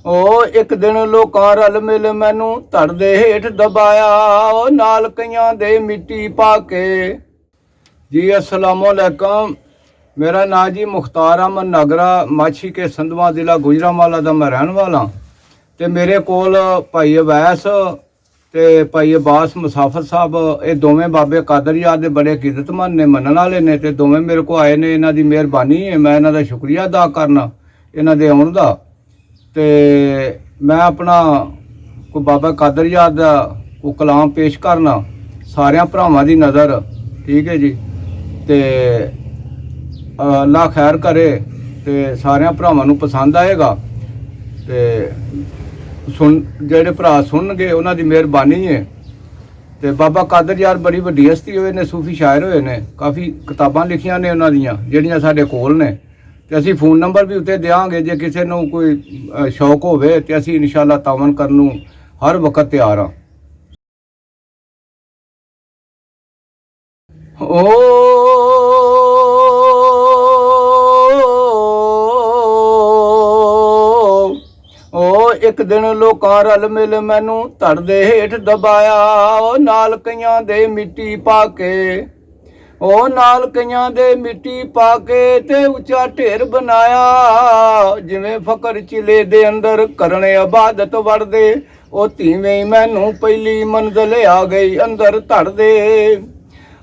ਉਹ ਇੱਕ ਦਿਨ ਲੋਕਾਂ ਰਲ ਮਿਲ ਮੈਨੂੰ ਧੜ ਦੇ ਹੇਠ ਦਬਾਇਆ, ਉਹ ਨਾਲ ਕਈਆਂ ਦੇ ਮਿੱਟੀ ਪਾ ਕੇ। ਜੀ अस्सलाम वालेकुम। मेरा नाम जी मुख्तार अहमद नागरा माछी के संधवा जिला गुजरांवाला का मैं रहने वाला। तो मेरे कोल भाई अवैस ते भाई अब्बास मुसाफिर साहब, ये दोवें बाबे कादर यार दे बड़े अकीदतमंद ने, मनण वाले ने। ते दोवें मेरे को आए ने, इन्हां दी मेहरबानी है, मैं इन्हां दा शुक्रिया अदा करना इन्हां दे आउण दा। ते मैं अपना कोई बाबा कादर यार दा कोई कलाम पेश करना सारियां भरावां दी नज़र। ठीक है जी। ते अल्लाह खैर करे ते सारियां भरावां नूं पसंद आएगा। ते सुन जेड़े भरा सुनगे उन्हां दी मेहरबानी है। ते बाबा कादर यार बड़ी वड्डी हस्ती होए ने, सूफी शायर होए ने, काफ़ी किताबां लिखियां ने उन्हां दियां जिहड़ियां साडे कोल ने। ते असीं फ़ोन नंबर भी उत्ते देवांगे, जे किसी नूं कोई शौक होवे ते असीं इंशाअल्लाह तावन करन नूं हर वक्त तैयार हाँ। एक दिन लोकां रल मिल मैनू धड़ दे हेठ दबाया, ओ नाल कईयां दे मिट्टी पा के, ओ नाल कईयां दे मिट्टी पा के ते उच्चा ढेर बनाया। जिवें फकर चिले दे अंदर करने इबादत वड़दे, ओ तीवें ही मैनू पहली मंजिल आ गई अंदर धड़ दे।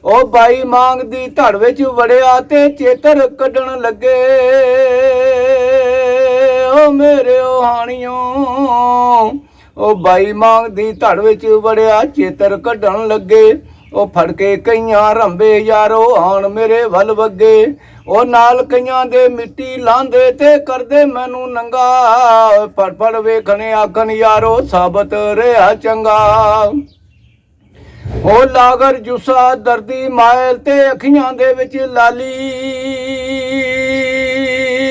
ओ बाई मांग दी धड़ विच वड़िया ते चेतर कड्ढण लगे, ओ मेरे ओ हाणियों। ओ बाई मांग दी धड़ विच वड़िया चेतर कड्ढण लगे, ओ फड़ के कईयां रंबे यारो आण मेरे वल वगे। ओ नाल कईयां दे मिट्टी लांदे ते करदे मैनू नंगा, फड़ फड़ वेखने आखन यारो साबत रहा चंगा। ओ लागर जुस्सा दर्दी मायल ते अखियां दे विच लाली,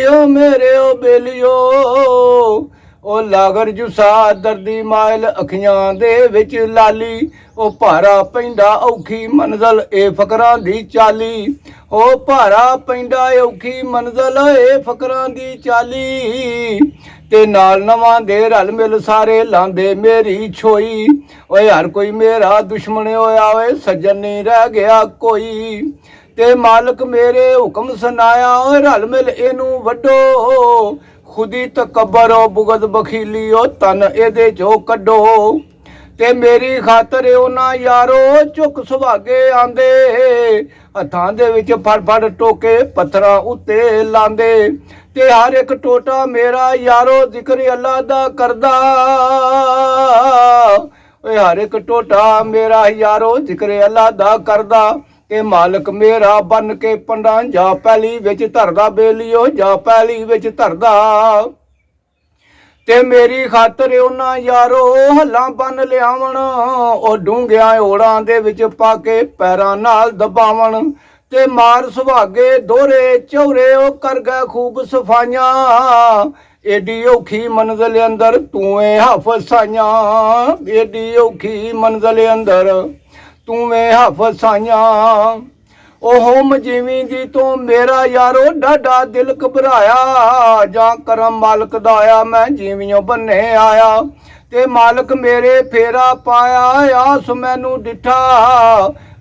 ओ मेरे ओ बेलियो। ओ लागर जुस्सा दर्दी मायल अखियां दे विच लाली, ओ भारा पैंदा औखी मंजिल ए फकरां दी चाली। ओ भारा पैंदा औखी मंजिल ए फकरां दी चाली, ते नाल नवां दे रल मिल सारे लांदे मेरी छोई। ओए हर कोई मेरा दुश्मन होया, ओए सज्जन नहीं रह गया कोई। ते मालक मेरे हुक्म सुनाया, ओए रल मिल इनू वड्डो, खुदी तकबर ओ बुगद बखीली ओ तन एदे चो कड्डो। ते मेरी खातर उन्हां यारो चुक सुभागे आंदे, हत्थां दे विच फड़ फड़ टोके पत्थरां उत्ते लांदे। ते हर एक टोटा मेरा यारो जिक्र अल्लाह दा करदा, हर एक टोटा मेरा यारो जिक्र अल्लाह दा करदा। ते मालक मेरा बन के पंडा जा पैली विच धरदा, बेलियो जा पैली विच धरदा। ते मेरी खातर उन्हां यारो हल्लां बन लियावण, ओ डूंघियां ओड़ां दे विच पा के पैरां नाल दबावण। ते मार सुभागे दोहरे चौरे ओ कर गए खूब सफाइयां, एडी औखी मंजिल अंदर तूएं हाफज साइयां, एडी औखी मंजिल अंदर तूएं हाफज साइयां। ओ होम जीवी दी तो मेरा यारो डाडा दिल घबराया, जां करम मालक दा आया मैं जीवियों बन्ने आया। ते मालक मेरे फेरा पाया, आस मैनू डिठा,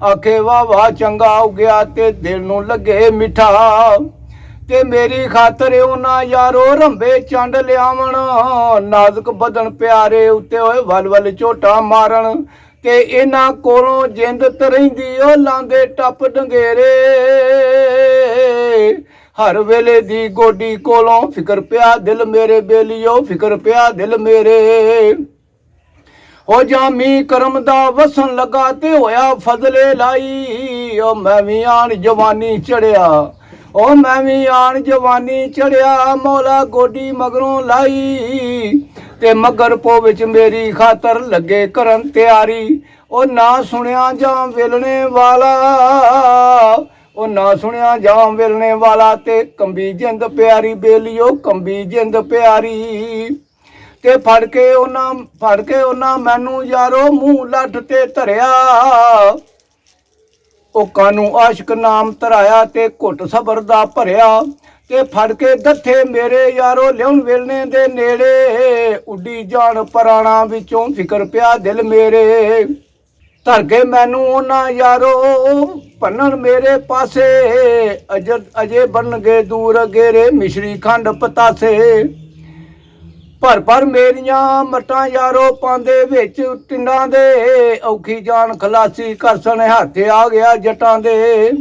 आखे वाह वाह चंगा हो गया ते दिल नू लगे मिठा। ते मेरी खातर उन्हां यारो रंबे चंड लियावण, नाजुक बदन प्यारे उत्ते होए वल वल झोटा मारन। ते इन्हां कोलों जिंद तरैंदी ओ लांदे टप डंगेरे, हर वेले दी गोडी कोलों फिकर पिया दिल मेरे बेलियो, फिकर पिया दिल मेरे। ओ जामी करम दा वसन लगा ते होया फजले लाई, ओ मैं भी आन जवानी चढ़िया, ओ मैं भी आन जवानी चढ़िया, मौला गोडी मगरों लाई। ते मगर पो विच मेरी खातर लगे करन तैयारी, ओ ना सुनिया जां वेलने वाला, ओ ना सुनिया जां वेलने वाला। ते कंबी जिंद प्यारी बेलियो, कंबी जिंद प्यारी। ते फड़ के उन्हां मैनू यारो मूँह लठ ते धरिया, ओ कानू आशिक नाम धराया ते घुट सबर दा भरिया। ਤੇ ਫੜ ਕੇ ਦੱਥੇ ਮੇਰੇ ਯਾਰੋ ਲਿਆਉਣ ਵੇਲਣੇ ਦੇ ਨੇੜੇ ਉੱਡੀ ਜਾਣ ਪੁਰਾਣਾ ਵਿੱਚੋਂ ਫਿਕਰ ਪਿਆ ਦਿਲ ਮੇਰੇ ਧਰ ਕੇ ਮੈਨੂੰ ਉਹਨਾਂ ਯਾਰੋ ਭੰਨਣ ਮੇਰੇ ਪਾਸੇ ਅਜੇ ਬਣਨਗੇ ਦੂਰ ਗੇਰੇ ਮਿਸ਼ਰੀ ਖੰਡ ਪਤਾਸੇ ਭਰ ਮੇਰੀਆਂ ਮਟਾਂ ਯਾਰੋ ਪਾਂਦੇ ਵਿੱਚ ਟਿੰਡਾਂ ਦੇ ਔਖੀ ਜਾਨ ਖਲਾਸੀ ਕਰਸਣ ਹੱਥ ਆ ਗਿਆ ਜਟਾਂ ਦੇ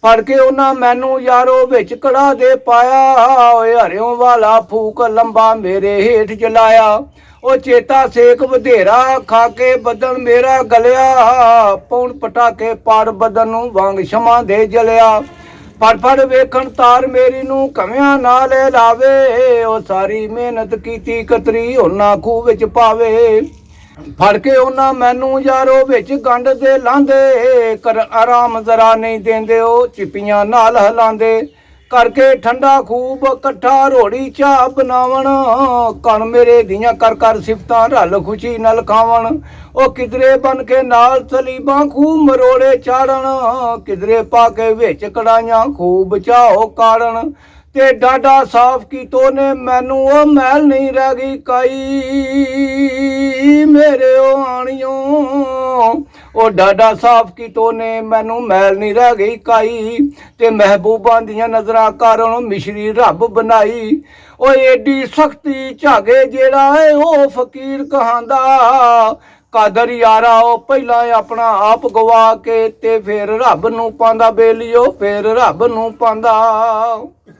ਫੜ ਕੇ ਉਹਨਾਂ ਮੈਨੂੰ ਯਾਰੋ ਵਿੱਚ ਕੜਾ ਦੇ ਪਾਇਆ ਓਏ ਹਰਿਓਂ ਵਾਲਾ ਫੂਕ ਲੰਬਾ ਮੇਰੇ ਹੇਠ ਜਲਾਇਆ ਉਹ ਚੇਤਾ ਸੇਕ ਵਧੇਰਾ ਖਾ ਕੇ ਬਦਨ ਮੇਰਾ ਗਲਿਆ ਪੌਣ ਪਟਾਕੇ ਪਾੜ ਬਦਨ ਨੂੰ ਵਾਂਗ ਸ਼ਮਾ ਦੇ ਜਲਿਆ ਫੜ ਵੇਖਣ ਤਾਰ ਮੇਰੀ ਨੂੰ ਕਮਿਆਂ ਨਾਲ ਲਾਵੇ ਉਹ ਸਾਰੀ ਮਿਹਨਤ ਕੀਤੀ ਕਤਰੀ ਉਹਨਾਂ ਖੂਹ ਵਿੱਚ ਪਾਵੇ ਫੜ ਕੇ ਉਹਨਾਂ ਮੈਨੂੰ ਯਾਰੋ ਵਿੱਚ ਗੰਢ ਦੇ ਲਾਂਦੇ ਕਰ ਆਰਾਮ ਜ਼ਰਾ ਨਹੀਂ ਦਿੰਦੇ ਉਹ ਚਿਪੀਆਂ ਨਾਲ ਹਲਾਂਦੇ ਕਰਕੇ ਠੰਡਾ ਖੂਬ ਇਕੱਠਾ ਰੋੜੀ ਚਾਹ ਬਣਾਵਣ ਕਣ ਮੇਰੇ ਦੀਆਂ ਕਰ ਸਿਫਤਾਂ ਰਲ ਖੁਸ਼ੀ ਨਾਲ ਖਾਵਣ ਉਹ ਕਿਧਰੇ ਬਨ ਕੇ ਨਾਲ ਸਲੀਬਾਂ ਖੂਬ ਮਰੋੜੇ ਚਾੜਨ ਕਿਧਰੇ ਪਾ ਕੇ ਵਿੱਚ ਕੜਾਈਆਂ ਖੂਬ ਚਾਹੋ ਕਾੜਨ ਤੇ ਡਾਡਾ ਸਾਫ਼ ਕੀਤੋ ਨੇ ਮੈਨੂੰ ਉਹ ਮੈਲ ਨਹੀਂ ਰਹਿ ਗਈ ਕਾਈ ਮੇਰੇ ਉਹ ਆਣੀਓ ਉਹ ਡਾਡਾ ਸਾਫ਼ ਕੀਤੋ ਨੇ ਮੈਨੂੰ ਮੈਲ ਨਹੀਂ ਰਹਿ ਗਈ ਕਾਈ ਤੇ ਮਹਿਬੂਬਾਂ ਦੀਆਂ ਨਜ਼ਰਾਂ ਕਾਰਨ ਮਿਸ਼ਰੀ ਰੱਬ ਬਣਾਈ ਓਏ ਏਡੀ ਸਖਤੀ ਝਾਗੇ ਜਿਹੜਾ ਏ ਉਹ ਫਕੀਰ ਕਹਾਂਦਾ ਕਾਦਰ ਯਾਰਾ ਉਹ ਪਹਿਲਾਂ ਆਪਣਾ ਆਪ ਗਵਾ ਕੇ ਤੇ ਫਿਰ ਰੱਬ ਨੂੰ ਪਾਉਂਦਾ ਬੇਲੀਓ ਫਿਰ ਰੱਬ ਨੂੰ ਪਾਉਂਦਾ।